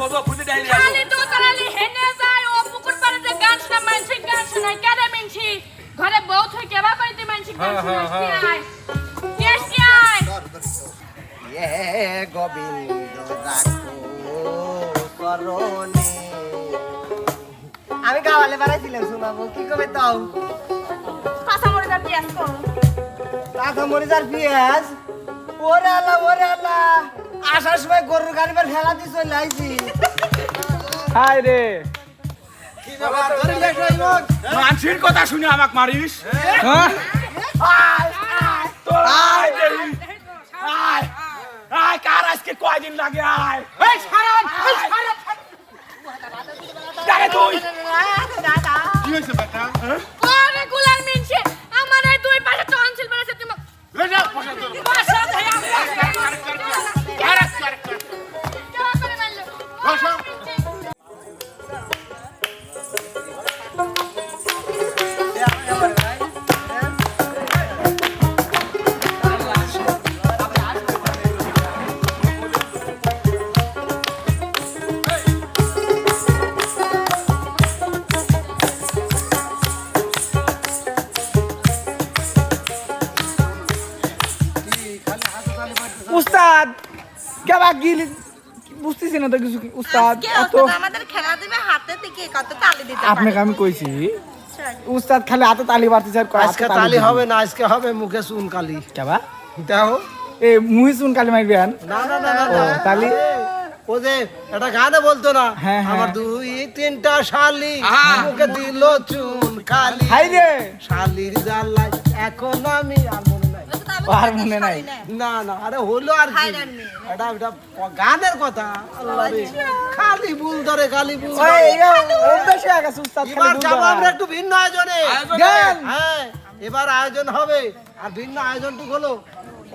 খোঁজো খুঁজে ডাইলি খালি তো তারালি হেনে যায় ও পুকুর পাড়ে গান শোনা মানছি গান শোনাই কেন মিনছি ঘরে বউ থই কেবা কইতে মানছি গান শোনাই কি আয় কেস কি আয় এ গোবিন্দ রাখো করনে আমি গাওয়ালে বাড়াইছিলাম শোনাবো কি কবে তাও কাঁচা মরিচ আর পেঁয়াজ কর কাঁচা মরিচ আর পেঁয়াজ ওরে আল্লাহ আসার সময় গরুর গাড়ি বার ফেলা দিয়ে চলে আইছি হায় রে মানসির কথা শুনে আমাকে মারিস হ্যাঁ আয় দেহি আয় আয় কার আজকে কয়দিন লাগে আয় এই সারান কারে তুই দাদা কি হইছে বেটা ওরে গুলার মিনছি আমার এই দুই পাশে টনসিল বেরেছে তুমি এই যা বসা তোর বসা ভাই আমি আরেক কেবা করে মারলো বসা উস্তাদ কেবা গিল বুঝতেছি না তো কিছু উস্তাদ এত আমাদের খেলা দিবে হাতে থেকে কত তালি দিতে আপনাকে আমি কইছি উস্তাদ খালি হাতে তালি মারতে চাই আজকে তালি হবে না আজকে হবে মুখে চুন কালি কেবা দেখো এই মুহি চুন কালি মারবেন না না না না ও, তালি? ও যে এটা গানে বলতো না হ্যাঁ, হ্যাঁ। আমার দুই তিনটা শালি মুখে দিল চুন কালি হাই রে শালির জ্বালায় এখন আমি আর মনে নাই আর মনে নাই না না আরে হলো আর কি এটা এটা গানের কথা আল্লাহ রে খালি ভুল ধরে খালি ভুল ওই ধরে। অভ্যাস হয়ে গেছে উস্তাদ এবার খালি যাবো বুঝা আমরা একটু ভিন্ন আয়োজনে গান হ্যাঁ এবার আয়োজন হবে আর ভিন্ন আয়োজনটুকু হলো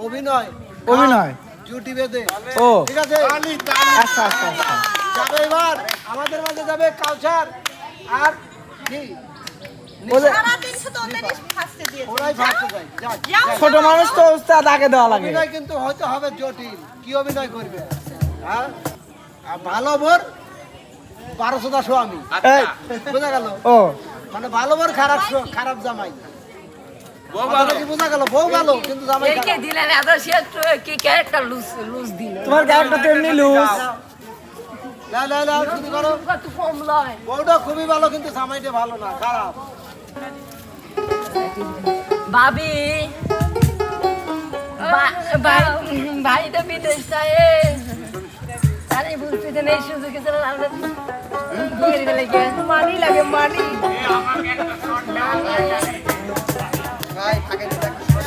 অভিনয় অভিনয় জুটি বেঁধে ও ঠিক আছে আচ্ছা আচ্ছা আচ্ছা যাবে এবার আমাদের মাঝে যাবে কাউসার আর কি ওদের সারা দিন শুধু ওদেরই ফাঁসতে দিয়েছে ওরাই ভাবতে যায় যাক, ছোট মানুষ তো উস্তাদ আগে দেওয়া লাগে অভিনয় কিন্তু হয়তো হবে জটিল কি অভিনয় করবে হ্যাঁ আর ভালো বোর 1200 স্বামী এই, বোঝা গেল ও মানে ভালো বোর খারাপ জামাই কথাটা কি বোঝা গেল বউ ভালো কিন্তু জামাই খারাপ। দিলেন এত সে কি ক্যারেক্টার লুজ লুজ দিল তোমার ক্যারেক্টার তো এমনি লুজ না না না শুরু করো কত কম লয় বউটা খুবই ভালো কিন্তু জামাইটা ভালো না খারাপ ভাবি ভাই তো বিদেশ যায় আরে বুঝতে তো নেই সুযোগে চলে আমরা বিয়ে দিলে কি মানি লাগে মানি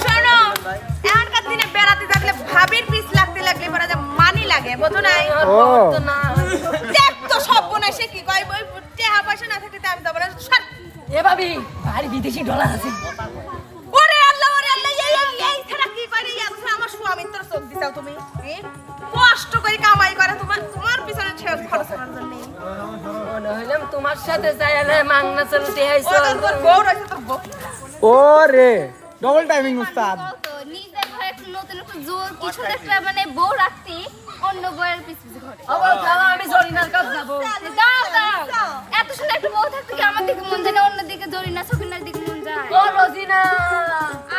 শোনো এখনকার দিনে বেড়াতে থাকলে ভাবির পিস লাগতে লাগলে পরে যে মানি লাগে বুঝো নাই ও দেখ তো সব বোনা সে কি কয় ওই টাকা পয়সা না থাকতে আমি তো বলে সর এ ভাবি ভারী বিদেশি ডলার আছে ওরে আল্লাহ এই ছাড়া কি করে আমার স্বামী তোর চোখ দিছাও তুমি কষ্ট করে কামাই করে তোমার পিছনে খরচ করার জন্য মনে হইলাম তোমার সাথে যাইলে মাংনা চলতে আইছো তোর বউ রইছে তোর বউ ও রে ডবল টাইমিং উস্তাদ তো নিজের ঘরে একটা নতুন একটা জোর কিছু একটা মানে বউ রাখতে অন্য বউয়ের পিছ পিছ ঘরে আমি জরিনার কাছে যাব দাও দাও এত সুন্দর একটা বউ থাকতে কি আমার দিকে মন যায় না অন্য দিকে জরিনা সকিনার দিকে মন যায় ও রোজিনা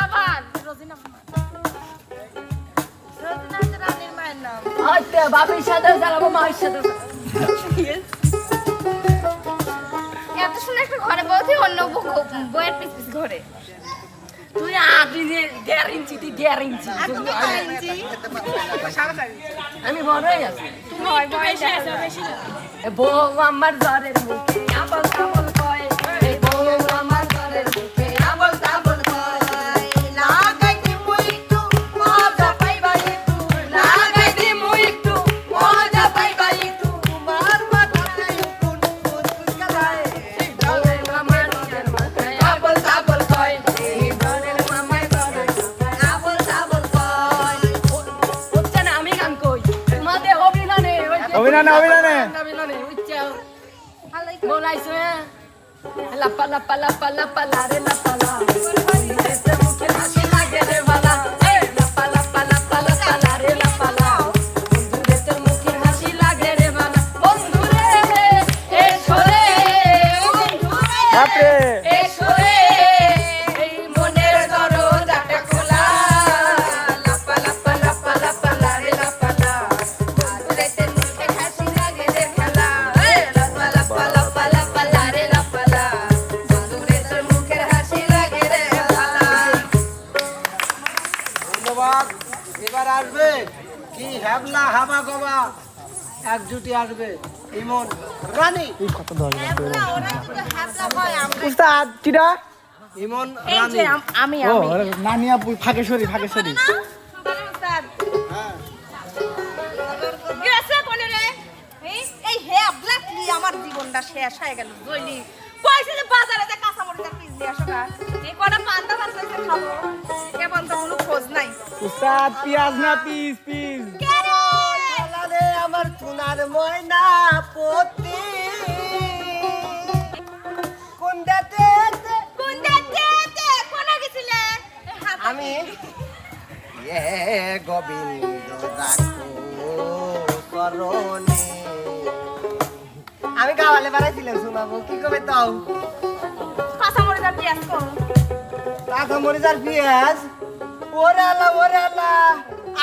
আবার রোজিনা হচ্ছে রানীর মায়ের নাম আচ্ছা বাবির সাথে জ্বালাবো মায়ের সাথে এত সুন্দর একটা ঘরে বউ থেকে অন্য বউয়ের পিছ পিছ ঘরে তুই আগে দেড় ইঞ্চি তুই দেড় ইঞ্চি আমি বড়ই আছি বউ আমার ঘরের মুখে আবল তাবল কয় এই বউ আমার ঘরের মুখে আবল তাবল কয় লাগাইতে মুই একটু মজা পাইবা একটু লাগাইতে মুই একটু মজা পাইবা একটু তোমার মাথায় কোন কোন কাদায় এই বউ আমার ঘরের মুখে আবল তাবল কয় এই বউয়ের মামার ঘরের মুখে আবল তাবল কয় হচ্ছে না আমি গান কই তোমাদের অভিনয়ে অভিনয়ে বলাইছো লাপা লাপা লাপা লাপা লারে লাপা লা বন্ধুদের মুখে হাসি লাগে রে বালা লাপা লাপা লাপা লাপা লারে লাপা লা বন্ধুদের মুখে হাসি লাগে রে বালা বন্ধু গাবা গবা একজুটি আসবে ইমন রানী হ্যাবলা, ওরা যদি হ্যাবলা হয়, আমরা- উস্তাদ কিরা ইমন এই রানী যে আমি ও নানি আপু ফাঁকেশ্বরী ফাঁকেশ্বরী না? বলেন উস্তাদ। গেছে কোনে রে? এই হ্যাবলা কি আমার জীবনটা শেষ হয়ে গেল জইলি কইছে যে বাজারে যে কাঁচামরিচের পিস নিয়ে আসো না এই কটা পান্তা ভাত লইছে খাবো কেমন তো কোনো খোঁজ নাই উস্তাদ পিয়াজ না পিস পিস কে রে? রে আমার সোনার ময়না পতি কোনটাতে কোন দেখতে কোনে গেছিলে আমি এ গোবিন্দ রাখো করণে আমি গাওয়ালে বাড়াইছিলাম শোনাবো কি কবে তাও কাঁচামরিচের পিস কোন টাকা মরিচার পেঁয়াজ ওরে আল্লাহ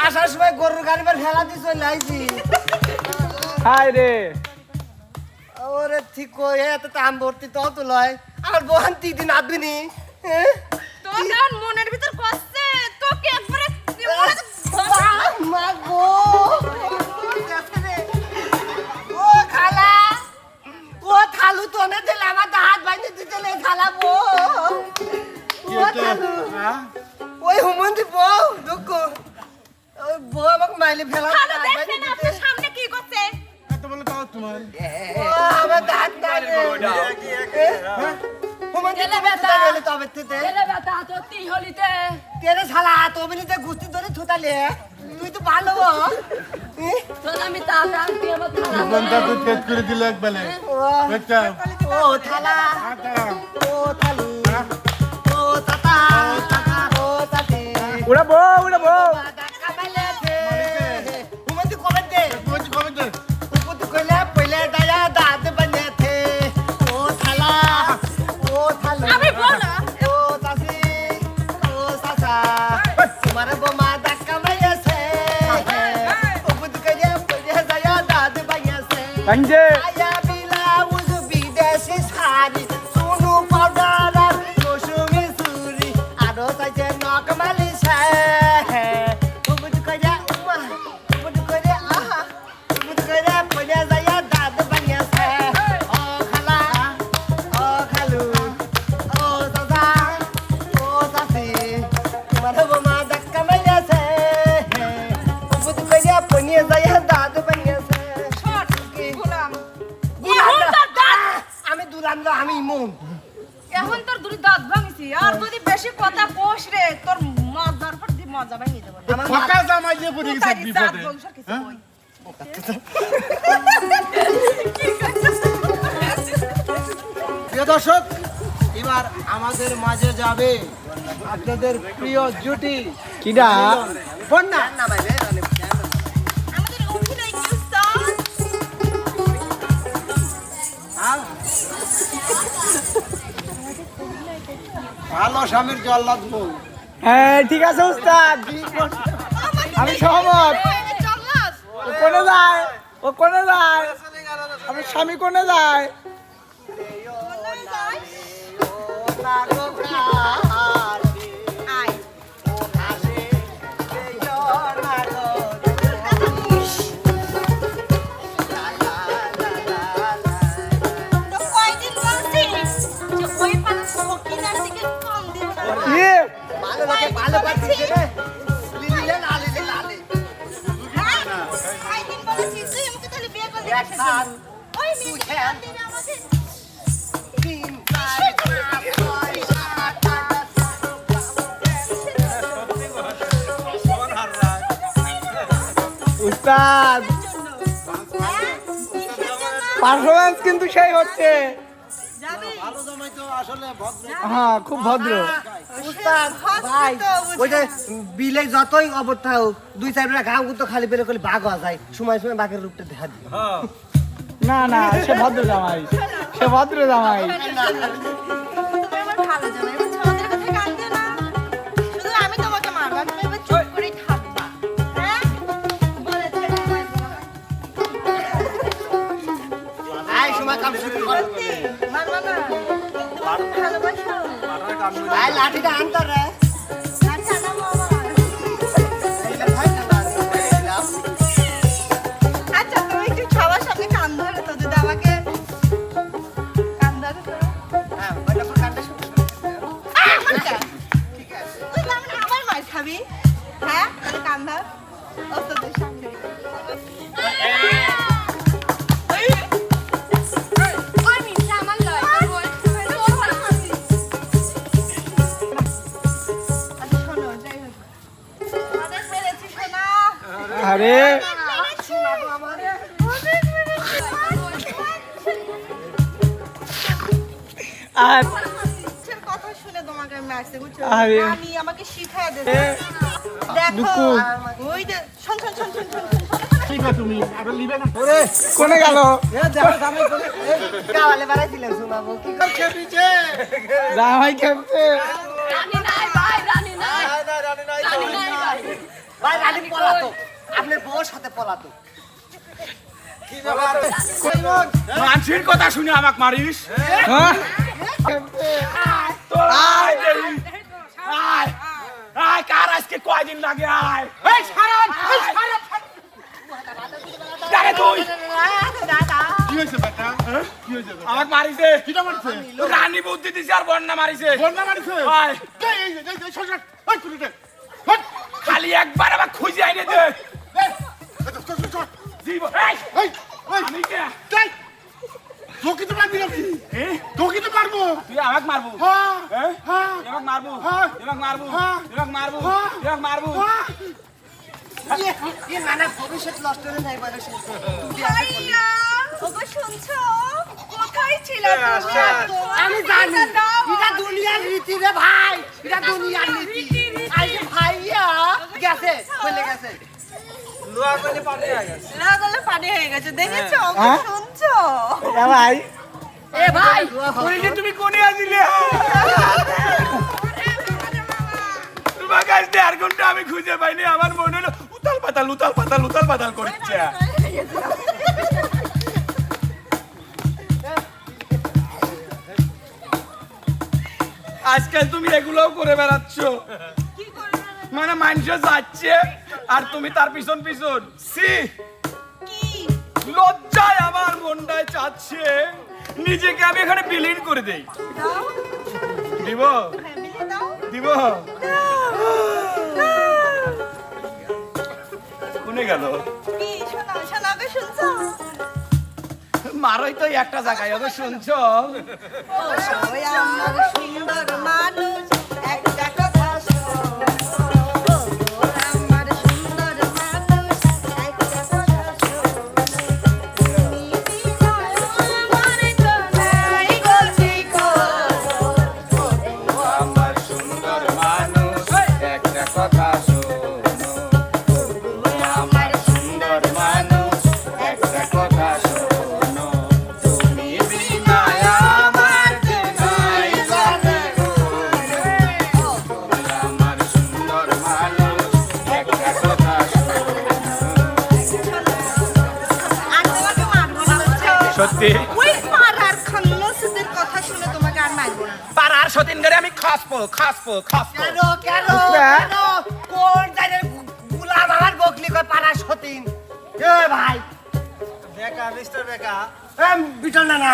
আসার সময় গরুর গাড়ি বের ফেলা দিয়ে চলে আইছি হাই রে ওরে ঠিক কই এত দাম ভর্তি তো তো লয় আমার বহান 3 দিন আদবিনি তো কারণ মনের ভিতর কষ্টে তোকে একবারে মা গো ও খালা ও খালু তো না দিলে আমার হাত বাইন্ধে দিতে লে খালাবো ও খালু ওই হুমন্দি বউ দুঃখ ওই বউ আমাকে মাইলে ফেলা ভালো দেখছেন আপনার সামনে কি করছে ও আমার দাঁত নাই রে হুমন্দি গেলে তবে তেতে তেরে শালা তো বলিতে গুস্তি ধরে থুতালে তুই তো ভালো জীবনটা তো শেষ করে দিল একবেলে একটা ও থালা ও থালু ও তাতা ও তাতে উড়াবো উড়াবো ধাক্কা মাইলেছে হুমন্দি কবে দে বলছি কবে দে উপর কইলে পইলে দায়া দাঁত বানিয়েছে ও থালা ও থালু আমি বলো ও তাসি ও সাসা তোমার বোমা ধাক্কা মাইলেছে উপর কইলে পইলে দায়া দাঁত বানিয়েছে গঞ্জে আয়া ব্লাউজ বিদেশি শাড়ি সোনু পাউডার আর মৌসুমি চুরি আরো চাইছে নখ মালিশ উপর কইলে উমা উপর কইলে আহা উপর কইলে পইলে দায়া দাঁত বানিয়েছে ও খালা ও খালু ও দাদা ও দাসি তোমার বোমা ধাক্কা মাইলেছে উপর কইলে পইলে দায়া দাঁত বানিয়েছে শট গোলাম এখন তোর দাঁত আমি দুলাম না আমি ইমন এখন তোর দুটি দাঁত ভাঙিছি আর যদি বেশি কথা কোষ রে তোর মজার পর দি মজা ভাঙি দেব আমার ফাঁকা জামাই দিয়ে পড়ে গেছে তারি দাঁত বিপদে বংশের কিছু কই প্রিয় দর্শক এবার আমাদের মাঝে যাবে আপনাদের প্রিয় জুটি কিরা বন্যা আমাদের অভিনয় কি উস্তাদ ভালো স্বামীর জল্লাদ বউ হ্যাঁ ঠিক আছে উস্তাদ আমি সহমত চল্লাস ও কোনে যায় ও কোনে যায় আমার স্বামী কোনে যায় আয় তো কয়দিন বলছিস যে ওই পাতা সকিনার দিকে কম দিও না ইয়ে ভালো লাগে ভালো পাচ্ছি রে লিলে লালে লালে হ্যাঁ কয়দিন বলেছিস তুই আমাকে তাহলে বিয়ে করবি কিসের জন্য? ওই মেয়েকে কম দিবি আমাকে 3 4 5 6 7 8 উস্তাদ পারফরমেন্স কিন্তু সেই হচ্ছে ভালো জামাই তো আসলে ভদ্র হ্যাঁ খুব ভদ্র উস্তাদ ভাই ওই যে বিলে যতই অবস্থা হোক 2-4 ঘাম তো খালি বের করে বাঘ হওয়া যায় সময় সময় বাঘের রূপটা দেখা দিই না না সে ভদ্র জামাই সে ভদ্র জামাই তুমি আমার ভালো জানো এবার ছোটদের কথা কাঁদবে না শুধু আমি তোমাকে মারবো তুমি এবার চুপ করে থাকবা হ্যাঁ বলেছে এই সময় কাম শুরু করো সত্যি মারবা না তুমি ভালোবাসো ভাই লাঠিটা আনতো রে আচ্ছা না মামা এইটা ভাই না আর ইচ্ছের কথা শুনে তোমাকে আমি মারছি, বুঝছো? আরে। আমি আমাকে শিখায় দিয়েছে। দেখো, দুকু। ওই যে শোন শোন শোন শোন শোন শোন। ঠিক আছে তুমি আর লিবে না কোনে গেল গাওয়ালে বাড়াইছিলাম শোনাবো কি করছে পিছে জামাই খেপছে রানী নাই ভাই, রানী নাই। রানী নাই ভাই। ভাই রানী পলাতো আপনার বউর সাথে পলাতো মানুষের কথা শুনে আমাকে মারিস হ্যাঁ তো আয় দেরি। আয় আয় কার আজকে কয়দিন লাগে আয় এই সারান এই সারান কারে তুই কি হয়েছে বেটা কি হয়েছে আমাকে মারিছে কিটা মারছে রানী বুদ্ধি দিছে আর বন্যা মারিছে বন্যা মারছে আয় এই সরকার ওই কুড়িতে হট খালি একবার আমাকে খুঁজে আইনে দে জীবন এই এই ওই আমি কে তাই তোকে তো মারবি না এ? তোকে তো মারবো তুই আমাকে মারবো হ্যাঁ হ্যাঁ হ্যাঁ আমাকে মারবো হ্যাঁ। আমাকে মারবো হ্যাঁ। আমাকে মারবো হ্যাঁ। আমাকে মারবো ये नाना ভবিষ্যৎ নষ্ট হয়ে যায় বলে ভাইয়া, ওগো শুনছো? কোথায় ছিলে তুমি? আমি জানি এটা দুনিয়ার রীতি রে ভাই এটা দুনিয়ার রীতি আই যে ভাইয়া গেছে বলে গেছে রাগলে পানি হয়ে গেছে, দেখেছো? ওগো হ্যাঁ? শুনছো? ভাই এ ভাই, কইলে তুমি কোনে আসিলে তোমার কাছে 1.5 ঘন্টা আমি খুঁজে পাইনি আমার মনে হলো উতাল পাতাল করছে আজকাল তুমি এগুলোও করে বেড়াচ্ছ মানে মানুষ যাচ্ছে আর তুমি তার পিছন পিছন সি কি? লজ্জায় আমার মনটায় চাচ্ছে নিজেকে আমি এখানে বিলীন করে দেই দাও, দিব ফ্যামিলি দাও। দিব কোনে গেল কি? শোনো, শোনো, ওগো শুনছো? মারই তো একটা জায়গায় হবে শুনছো ওই আমার সুন্দর মানুষ একটা কথা শোনো। আমার সুন্দর মানুষ একটা কথা শোনো। তুমি বিনা আমার তো নাই গো ঠিকানা। আমার সুন্দর মানুষ একটা কথা শোনো আমার সুন্দর মানুষ একটা কথা শোনো তুমি বিনা আমার যে নাই জানে গো। আমার সুন্দর মানুষ একটা কথা শোনো আর তোমাকে মারবো না, বুঝছো? সত্যি ওই পাড়ার খন্নসদের কথা শুনে তোমাকে আর মারবো না। পাড়ার সতীন ধরে আমি খাসবো কেন কেন কেন কোন জায়গায় গুলা বাবার বকলি কই পাড়া সতীন এ ভাই বেকা মিস্টার বেকা বিটল না না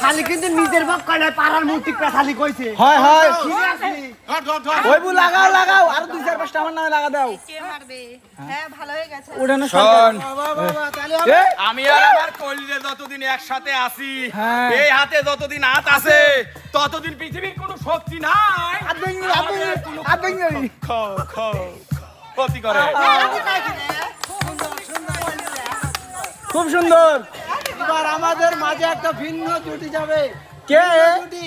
খালি কিন্তু নিজের বক কয় না পাড়ার মূর্তি খালি কইছে হয় হয় সিরিয়াসলি ধর ধর ধর ওই বু লাগাও লাগাও আর 2-4-5টা আমার নামে লাগা দাও কে মারবে? হ্যাঁ, ভালো হয়ে গেছে। উড়ানো শোন বাবা বাবা তাহলে এ, আমি আর আমার কলিজে যতদিন একসাথে আছি হ্যাঁ। এই হাতে যতদিন হাত আছে ততদিন পৃথিবীর কোনো শক্তি নাই খাও খাও ক্ষতি করে খুব সুন্দর এবার আমাদের মাঝে একটা ভিন্ন জুটি যাবে কে জুটি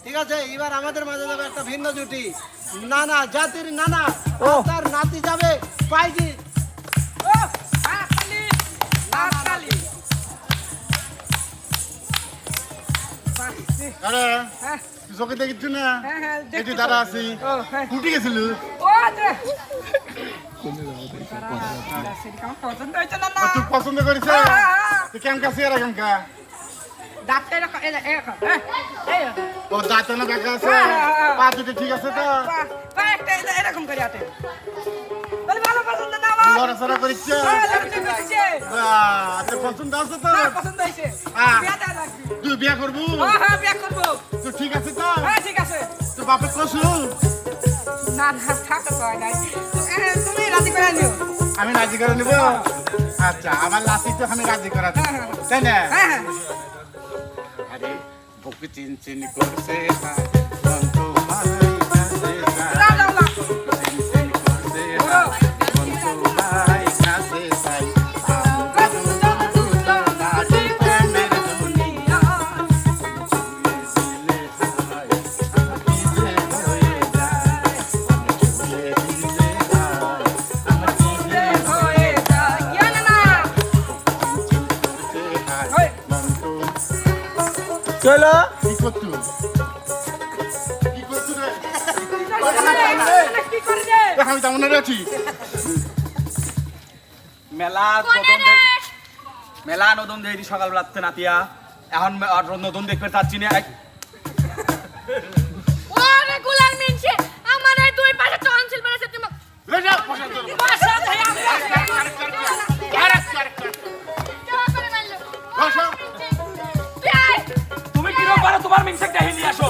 ঠিক আছে এবার আমাদের মাঝে যাবে একটা ভিন্ন জুটি নানা জাতির নানা ও। তার নাতি যাবে পাইজি আরে চোখে দেখিচ্ছ না এটি দাঁড়া আছি উঠে গেছিল তুই পছন্দ করেছে তুই কেমন কাছে আর কেমকা ও দাঁত না দেখা আছে পা দুটো ঠিক আছে তো এরকম করে আটে লড়াচড়া করিচ্ছে তোর পছন্দ আছে তো তুই বিয়া করবো তুই ঠিক আছে তো তোর বাপের কসু আমি রাজি করে নিব আচ্ছা আমার লাঠি তো আমি রাজি করা দেব। তাই না আরে বুক চিন চিন করছে বন্ধু ভাই কাছে চিন চিন করছে বন্ধু ভাই কাছে হলো কি করছো কি করছো রে দেখা আমি তেমন আছি মেলা মেলা নতুন দেখি সকাল রাত্রে নাতিয়া এখন নতুন দেখতে চাচ্ছি না ওরে গুলাল মিনছে আমার এই দুই পাশে টনসিল বেড়েছে তুমি বাসা ধরে তুমি কি রকম পারো তোমার মিনসেক ডাহি নিয়ে আসো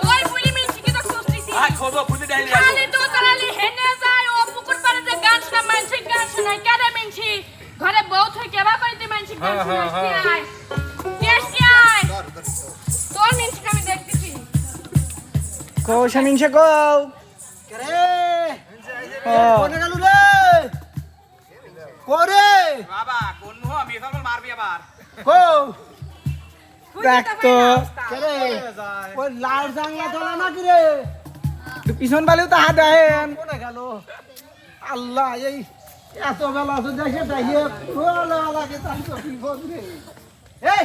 ওই বুড়ি মিনছে কি তো খুঁজতেছি খোঁজো খুঁজে ডাহি নিয়ে আসো খালি তো তারালি হেনে যায় ও পুকুর পাড়ে যে গান শোনা মানছে গান শোনায় কেন মিনছি ঘরে বউ থই কেবা কইতে মানছি গান শোনায় কি আয় তোর মিনছি আমি দেখতেছি কও শামিনছে কও রে কোনে গেল রে কোরে বাবা কোন মুহ আমি এসব মারবি আবার কো দেখ তো রে ওই লাল জাংলা তোলা নাকি রে পিছন বালেও তো হাত আহেন কোনে গেল আল্লাহ এই এত বেলা তো দেখে তাইয়ে কোলা লাগে তাই তো বিপদ রে এই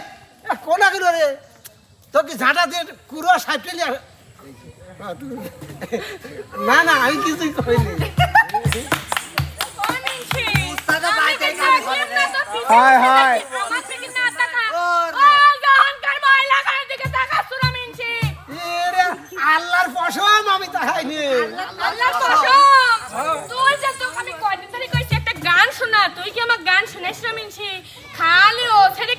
কোনা গেল রে তো কি ঝাঁটা দিয়ে কুড়ো সাইকেল না না আমি কিছুই কইনি ও মিনছি দাদা বাইতে গান করে রে হায় হায় আমার থেকে না তাকা ওর ও গানকার মহিলা গানের দিকে তাকাস না মিনছি এরে আল্লাহর কসম আমি তাহাইনি আল্লাহর কসম তুই যে তো আমি কয়দিন ধরে কইছি একটা গান শোনা তুই কি আমার গান শুনাইছ না মিনছি খালি ও ছেড়ে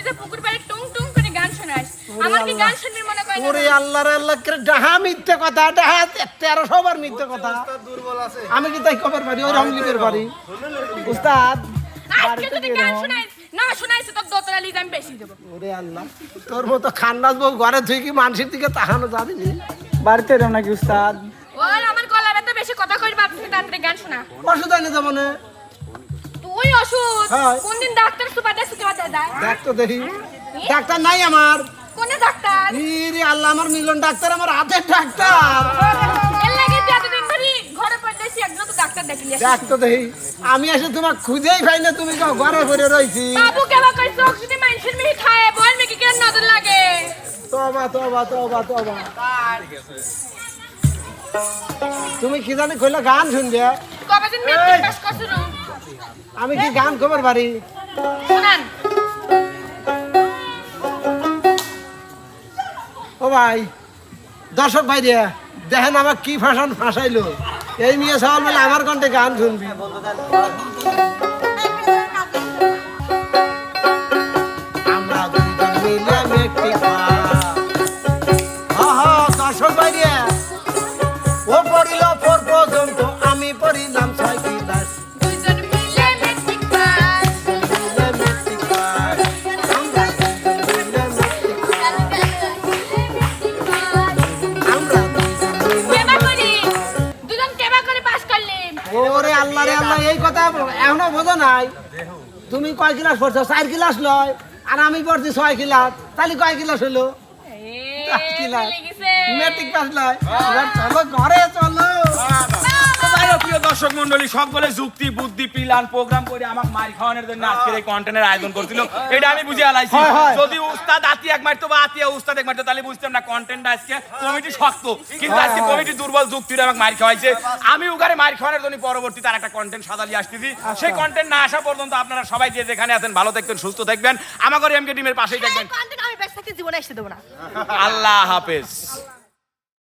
যা পুকুর পাড়ে টুং টুং করে গান শোনাস আমার কি গান শুনবি মনে কয় ওরে আল্লাহর আল্লাহ করে ডাহা মিথ্যে কথা ডাহা 1300 বার মিথ্যে কথা আমি কি তাই কবার পারি ওই রমলিবের বাড়ি উস্তাদ আজকে যদি গান শোনাইস না শোনাইছ তো দোতলা লিজ আমি বেশি দেব ওরে আল্লাহ তোর মতো খান্নাস বউ ঘরে তুই কি মানুষের দিকে তাকানো যাবি নি বাড়িতে এরম নাকি উস্তাদ ওর আমার গলা ব্যথা বেশি কথা কইর বাপকে তাড়াতাড়ি গান শোনা ওষুধ আনি যাবো না তুই ওষুধ হ্যাঁ। কোন দিন ডাক্তার সুপারটা সুপারটা দেয় দেখ তো দেখি ডাক্তার নাই আমার কোন ডাক্তার ইরে আল্লাহ আমার মিলন ডাক্তার আমার হাতের ডাক্তার এর লাগি তুই এতদিন ধরে ঘরে পড়তেছি একজন তো ডাক্তার দেখিলি দেখ তো দেখি আমি এসে তোমার খুঁজেই পাই না তুমি কেউ ঘরে পড়ে রইছি বাবু কেবা কই চোখ যদি মানুষের মিহি খায় বল মেকি কেন নজর লাগে তবা তবা তবা তবা তুমি কি জানি কইলা গান শুনবে কবে দিন মেট্রিক পাস করছুন আমি কি গান খবর পারি শুনান ও ভাই দর্শক ভাই রে দেখেন আমার কি ভাষণ ফাঁসাইলো এই নিয়ে সবাই মিলে আমার কণ্ঠে গান শুনবি আমরা দুইজন মিলে মেট্রিক পাস দর্শক ভাই রে ও পড়িল 4 পর্যন্ত আমি পড়িলাম 6 ক্লাস দুইজন মিলে মেট্রিক পাস মিলে মেট্রিক পাস আমরা দুইজন মিলে মেট্রিক পাস আমরা দুইজন মিলে কেবা করি দুজন কেবা করে পাস করলেন ওরে আল্লাহ রে আল্লাহ এই কথা এখনো বোঝো নাই তুমি কয় ক্লাস পড়ছো 4 ক্লাস লয় আর আমি পড়ছি 6 ক্লাস তাহলে কয় ক্লাস হলো মেট্রিক পাস লয় চলো ঘরে চলো প্রিয় দর্শক মন্ডলী সকলে যুক্তি বুদ্ধি প্ল্যান প্রোগ্রাম করে আমাকে মার খাওয়ানোর জন্য আজকের এই কন্টেন্টের আয়োজন করছিল এটা আমি বুঝে আলাইছি যদি উস্তাদ আতি এক মারতো বা আতিয়া উস্তাদ এক মারতো তাহলে বুঝতাম না কন্টেন্ট আজকে কমিটি শক্ত কিন্তু আজকে কমিটি দুর্বল যুক্তির আমাকে মার খাওয়াইছে আমি উগারে মার খাওয়ানোর জন্য পরবর্তী তার একটা কন্টেন্ট সাদালি আসতেছি সেই কন্টেন্ট না আসা পর্যন্ত আপনারা সবাই যে যেখানে আছেন ভালো থাকবেন সুস্থ থাকবেন আমাদের এমকে টিমের পাশেই থাকবেন আমি বেশ থাকতে জীবনে এসে দেব না আল্লাহ হাফেজ।